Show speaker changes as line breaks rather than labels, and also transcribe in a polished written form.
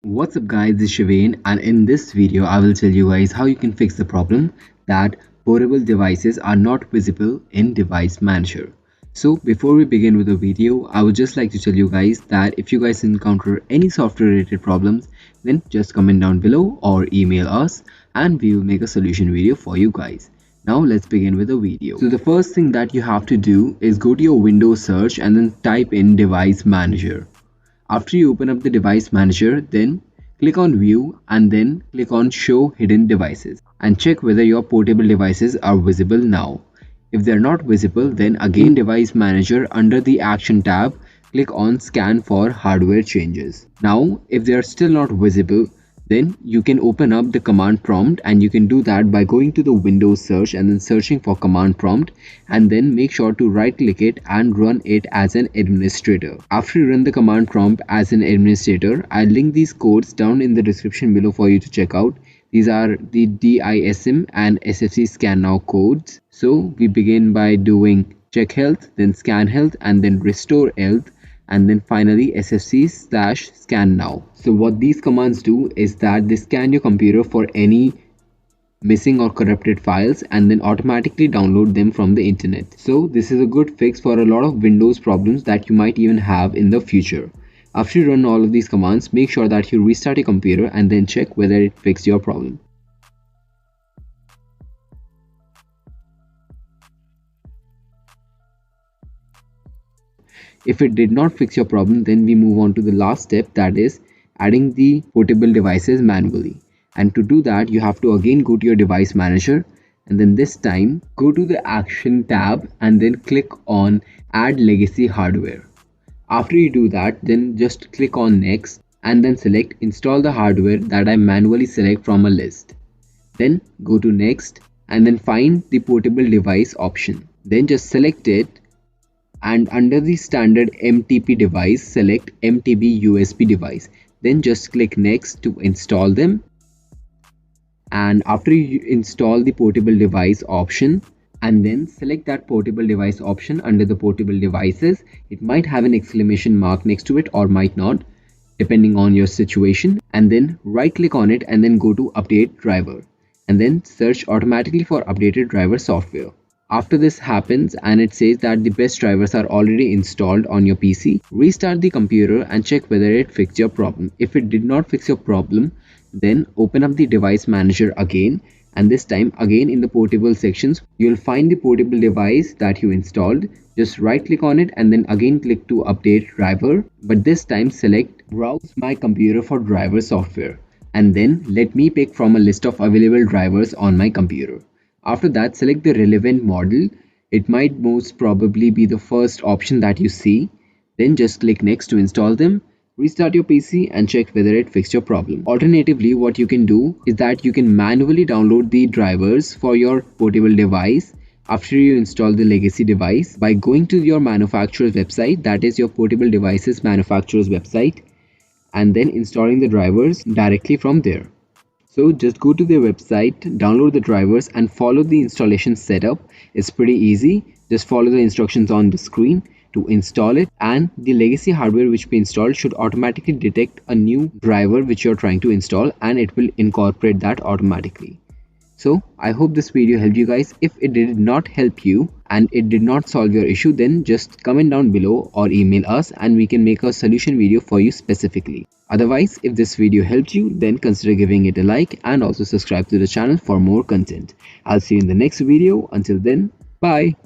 What's up guys, this is Shivane, and in this video I will tell you guys how you can fix the problem that portable devices are not visible in Device Manager. So before we begin with the video, I would just like to tell you guys that if you guys encounter any software related problems, then just comment down below or email us and we will make a solution video for you guys. Now let's begin with the video. So the first thing that you have to do is go to your Windows search and then type in Device Manager. After you open up the device manager, then click on view and then click on show hidden devices and check whether your portable devices are visible now. If they are not visible, then again device manager under the action tab, click on scan for hardware changes. Now if they are still not visible, then you can open up the command prompt, and you can do that by going to the Windows search and then searching for command prompt, and then make sure to right click it and run it as an administrator. After you run the command prompt as an administrator, I'll link these codes down in the description below for you to check out. These are the DISM and SFC scan now codes. So we begin by doing check health, then scan health, and then restore health, and then finally SFC/scan now. So what these commands do is that they scan your computer for any missing or corrupted files and then automatically download them from the internet. So this is a good fix for a lot of Windows problems that you might even have in the future. After you run all of these commands, make sure that you restart your computer and then check whether it fixed your problem. If it did not fix your problem, then we move on to the last step, that is adding the portable devices manually. And to do that, you have to again go to your device manager, and then this time go to the action tab and then click on add legacy hardware. After you do that, then just click on next and then select install the hardware that I manually select from a list. Then go to next and then find the portable device option. Then just select it, and under the standard MTP device, select MTB USB device. Then just click next to install them. And after you install the portable device option and then select that portable device option under the portable devices, it might have an exclamation mark next to it or might not, depending on your situation. And then right click on it and then go to update driver and then search automatically for updated driver software. After this happens and it says that the best drivers are already installed on your PC, restart the computer and check whether it fixed your problem. If it did not fix your problem, then open up the device manager again, and this time again in the portable sections you'll find the portable device that you installed. Just right click on it and then again click to update driver, but this time select browse my computer for driver software and then let me pick from a list of available drivers on my computer. After that, select the relevant model. It might most probably be the first option that you see. Then just click next to install them. Restart your PC and check whether it fixed your problem. Alternatively, what you can do is that you can manually download the drivers for your portable device after you install the legacy device by going to your manufacturer's website, that is your portable devices manufacturer's website, and then installing the drivers directly from there. So just go to their website, download the drivers and follow the installation setup. It's pretty easy. Just follow the instructions on the screen to install it, and the legacy hardware which we installed should automatically detect a new driver which you're trying to install, and it will incorporate that automatically. So I hope this video helped you guys. If it did not help you and it did not solve your issue, then just comment down below or email us and we can make a solution video for you specifically. Otherwise, if this video helped you, then consider giving it a like and also subscribe to the channel for more content. I'll see you in the next video. Until then, bye.